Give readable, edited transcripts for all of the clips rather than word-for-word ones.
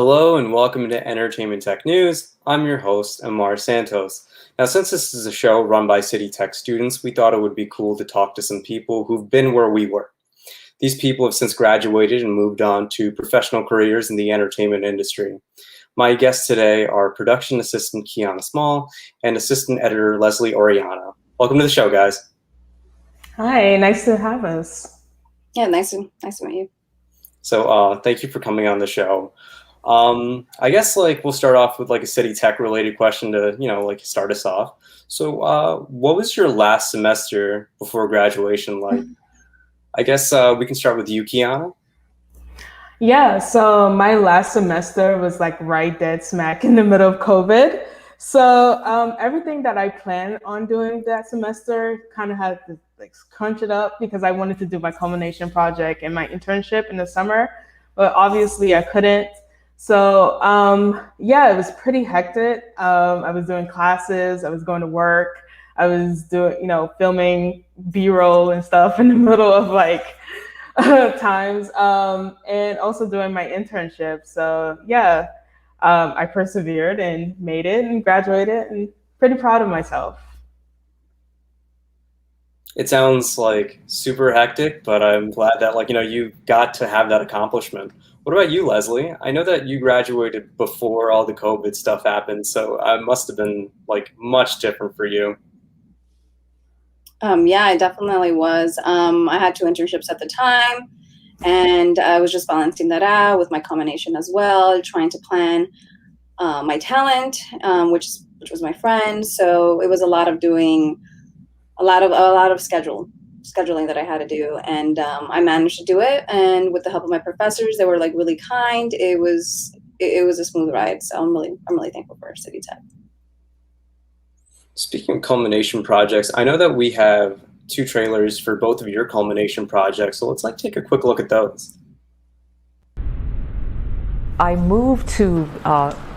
Hello and welcome to Entertainment Tech News. I'm your host, Amar Santos. Now, since this is a show run by City Tech students, we thought it would be cool to talk to some people who've been where we were. These people have since graduated and moved on to professional careers in the entertainment industry. My guests today are production assistant Kyiana Small and assistant editor Leslye Orellana. Welcome to the show, guys. Hi, nice to have us. Yeah, nice to meet you. So thank you for coming on the show. I guess we'll start off with a City Tech related question to, start us off. So what was your last semester before graduation like? I guess we can start with you, Kyiana. Yeah, so my last semester was right dead smack in the middle of COVID. So everything that I planned on doing that semester kind of had to crunch it up because I wanted to do my culmination project and my internship in the summer, but obviously I couldn't. So yeah, it was pretty hectic. I was doing classes, I was going to work, I was doing, filming B-roll and stuff in the middle of times, and also doing my internship. So yeah, I persevered and made it and graduated and pretty proud of myself. It sounds super hectic, but I'm glad that you got to have that accomplishment. What about you, Leslye? I know that you graduated before all the COVID stuff happened, so it must have been much different for you. Yeah, I definitely was. I had 2 internships at the time, and I was just balancing that out with my culmination as well, trying to plan my talent, which was my friend. So it was a lot of doing a lot of scheduling that I had to do, and I managed to do it. And with the help of my professors, they were really kind. It was a smooth ride. So I'm really thankful for City Tech. Speaking of culmination projects, I know that we have 2 trailers for both of your culmination projects. So let's take a quick look at those. I moved to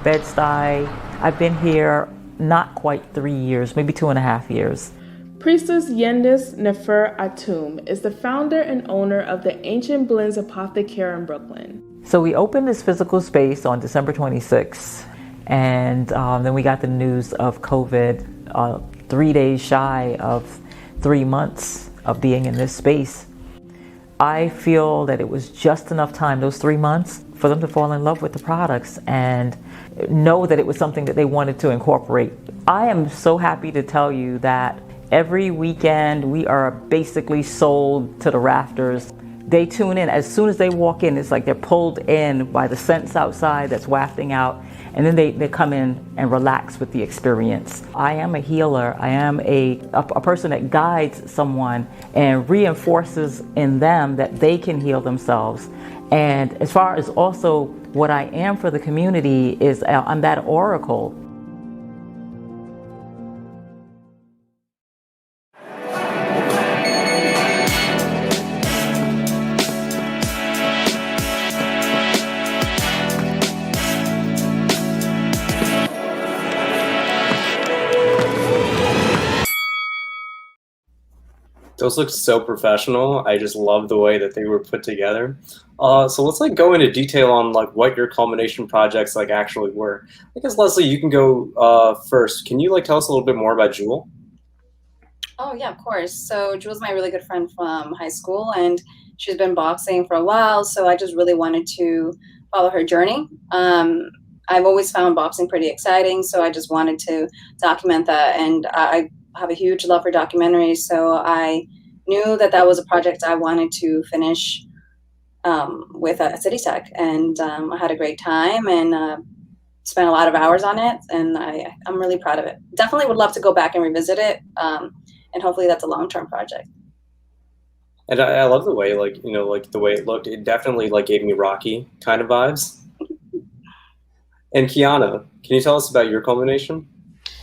Bed-Stuy. I've been here not quite 3 years, maybe 2.5 years. Priestess Yendis Nefer Atum is the founder and owner of the Ancient Blends Apothecary in Brooklyn. So we opened this physical space on December 26th, and then we got the news of COVID 3 days shy of 3 months of being in this space. I feel that it was just enough time, those 3 months, for them to fall in love with the products and know that it was something that they wanted to incorporate. I am so happy to tell you that every weekend we are basically sold to the rafters. They tune in. As soon as they walk in, it's like they're pulled in by the scents outside that's wafting out, and then they come in and relax with the experience. I am a healer. I am a person that guides someone and reinforces in them that they can heal themselves. And as far as also what I am for the community is I'm that oracle. Those look so professional. I just love the way that they were put together. So let's go into detail on what your culmination projects actually were. I guess Leslye, you can go first. Can you tell us a little bit more about Jewel? Oh yeah, of course. So Jewel's my really good friend from high school, and she's been boxing for a while. So I just really wanted to follow her journey. I've always found boxing pretty exciting, so I just wanted to document that. And I have a huge love for documentaries, so I knew that was a project I wanted to finish with City Tech, and I had a great time and spent a lot of hours on it, and I'm really proud of it. Definitely would love to go back and revisit it, and hopefully that's a long-term project. And I love the way the way it looked. It definitely gave me Rocky kind of vibes. And Kyiana, can you tell us about your culmination?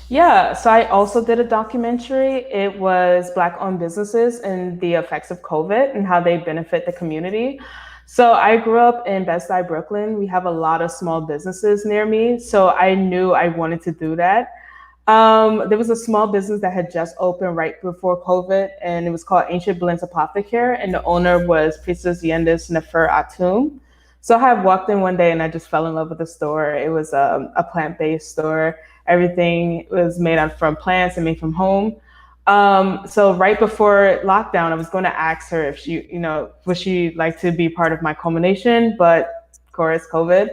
Yeah, so I also did a documentary. It was Black-owned businesses and the effects of COVID and how they benefit the community. So I grew up in Bed-Stuy, Brooklyn. We have a lot of small businesses near me, so I knew I wanted to do that. There was a small business that had just opened right before COVID, and it was called Ancient Blends Apothecary, and the owner was Priestess Yendis Nefer Atum. So I had walked in one day and I just fell in love with the store. It was a plant-based store. Everything was made from plants and made from home. So right before lockdown, I was going to ask her if she, would she like to be part of my culmination, but of course, COVID.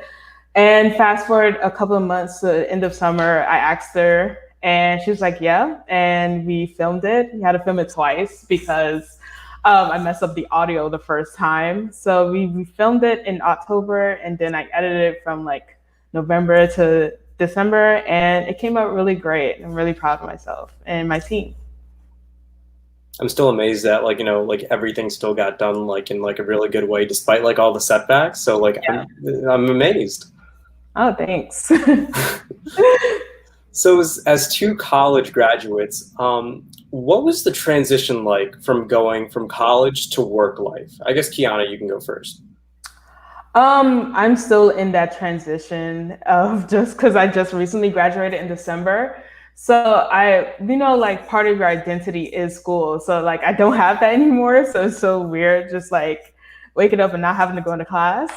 And fast forward a couple of months to the end of summer, I asked her and she was like, yeah. And we filmed it. We had to film it twice because I messed up the audio the first time. So we filmed it in October and then I edited it from like November to December and it came out really great. I'm really proud of myself and my team. I'm still amazed that like everything still got done like in like a really good way despite like all the setbacks. So like yeah. I'm amazed. Oh, thanks. So as two college graduates, what was the transition like from going from college to work life? I guess Kyiana, you can go first. I'm still in that transition of just because I just recently graduated in December. So like part of your identity is school. So like I don't have that anymore. So it's so weird just like waking up and not having to go into class.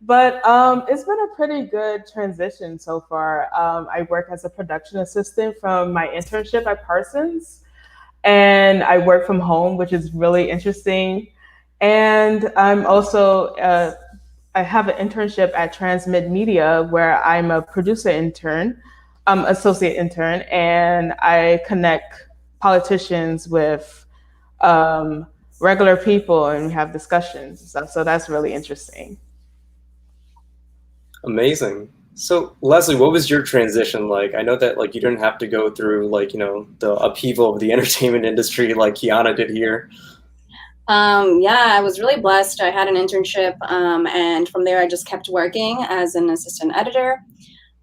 But it's been a pretty good transition so far. I work as a production assistant from my internship at Parsons, and I work from home, which is really interesting. And I'm also, I have an internship at Transmit Media where I'm a producer intern, associate intern, and I connect politicians with regular people and we have discussions and stuff. So that's really interesting. Amazing. So Leslye, what was your transition like? I know that like you didn't have to go through like, the upheaval of the entertainment industry like Kyiana did here. Yeah, I was really blessed. I had an internship and from there I just kept working as an assistant editor.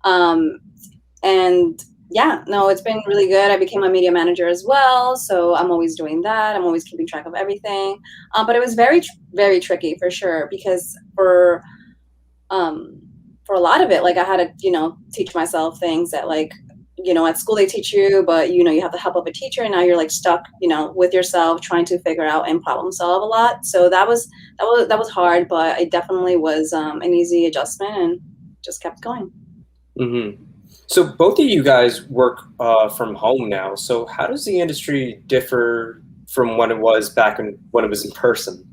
And yeah, no, it's been really good. I became a media manager as well. So I'm always doing that. I'm always keeping track of everything. But it was very, very tricky for sure because for a lot of it, like I had to, teach myself things that like, at school they teach you, but you have the help of a teacher and now you're like stuck, with yourself trying to figure out and problem solve a lot. So that was hard, but it definitely was an easy adjustment and just kept going. Mm-hmm. So both of you guys work from home now. So how does the industry differ from when it was back when it was in person?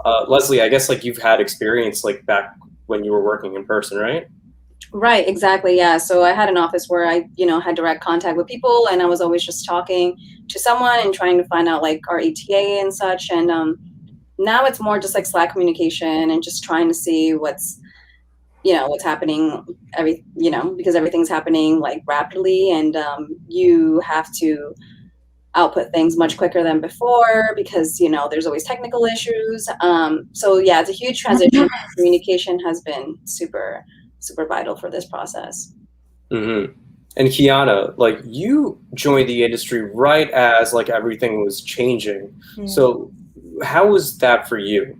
Leslye, I guess like you've had experience like back when you were working in person, right? Right, exactly. Yeah. So I had an office where I, had direct contact with people and I was always just talking to someone and trying to find out like our ETA and such. And now it's more just like Slack communication and just trying to see what's happening because everything's happening like rapidly and you have to output things much quicker than before because there's always technical issues. So yeah, it's a huge transition. Communication has been super vital for this process. Mm-hmm. And Kyiana, like you joined the industry right as like everything was changing. Mm-hmm. So how was that for you?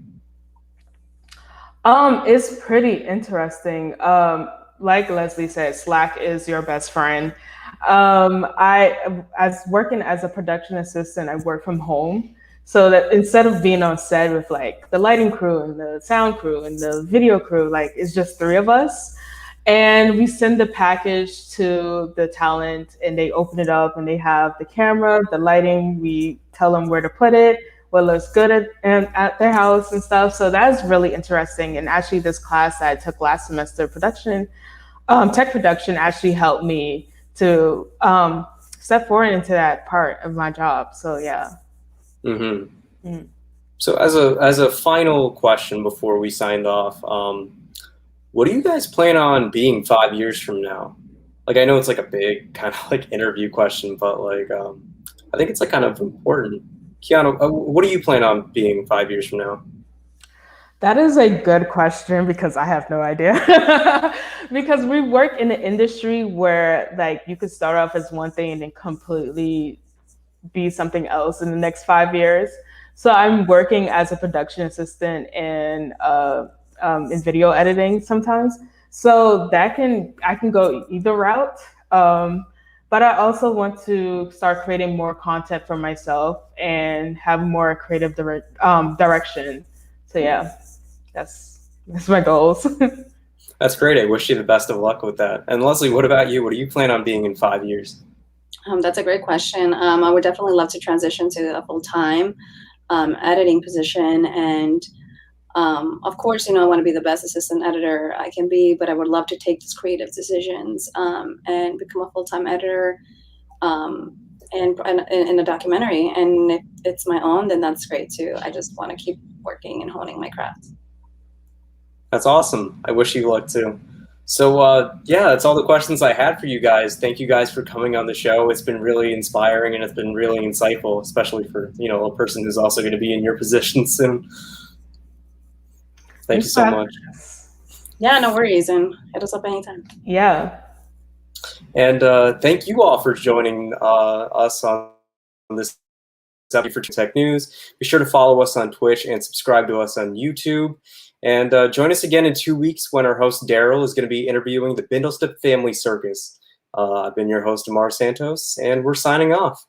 It's pretty interesting. Like Leslye said, Slack is your best friend. As working as a production assistant, I work from home. So that instead of being on set with like the lighting crew and the sound crew and the video crew, like it's just three of us. And we send the package to the talent and they open it up and they have the camera, the lighting, we tell them where to put it, what looks good at their house and stuff. So that's really interesting. And actually this class that I took last semester, tech production actually helped me to step forward into that part of my job. So yeah. Mm-hmm. Mm. So as a final question before we signed off, what do you guys plan on being 5 years from now? Like I know it's like a big kind of like interview question, but like I think it's like kind of important. Kyiana, what do you plan on being 5 years from now? That is a good question because I have no idea. Because we work in an industry where like you could start off as one thing and then completely be something else in the next 5 years. So I'm working as a production assistant in video editing sometimes. So I can go either route. But I also want to start creating more content for myself and have more creative direction. So yeah, that's That's my goals. That's great. I wish you the best of luck with that. And Leslye, what about you? What do you plan on being in 5 years? That's a great question. I would definitely love to transition to a full-time editing position. And of course, I want to be the best assistant editor I can be, but I would love to take these creative decisions and become a full-time editor and in a documentary. And if it's my own, then that's great too. I just want to keep working and honing my craft. That's awesome. I wish you luck too. So yeah, that's all the questions I had for you guys. Thank you guys for coming on the show. It's been really inspiring and it's been really insightful, especially for a person who's also going to be in your position soon. Thank you so much. Yeah, no worries, and hit us up anytime. Yeah. And thank you all for joining us on this episode for Tech News. Be sure to follow us on Twitch and subscribe to us on YouTube. And join us again in 2 weeks when our host Daryl is going to be interviewing the Bindlestep Family Circus. I've been your host, Amar Santos, and we're signing off.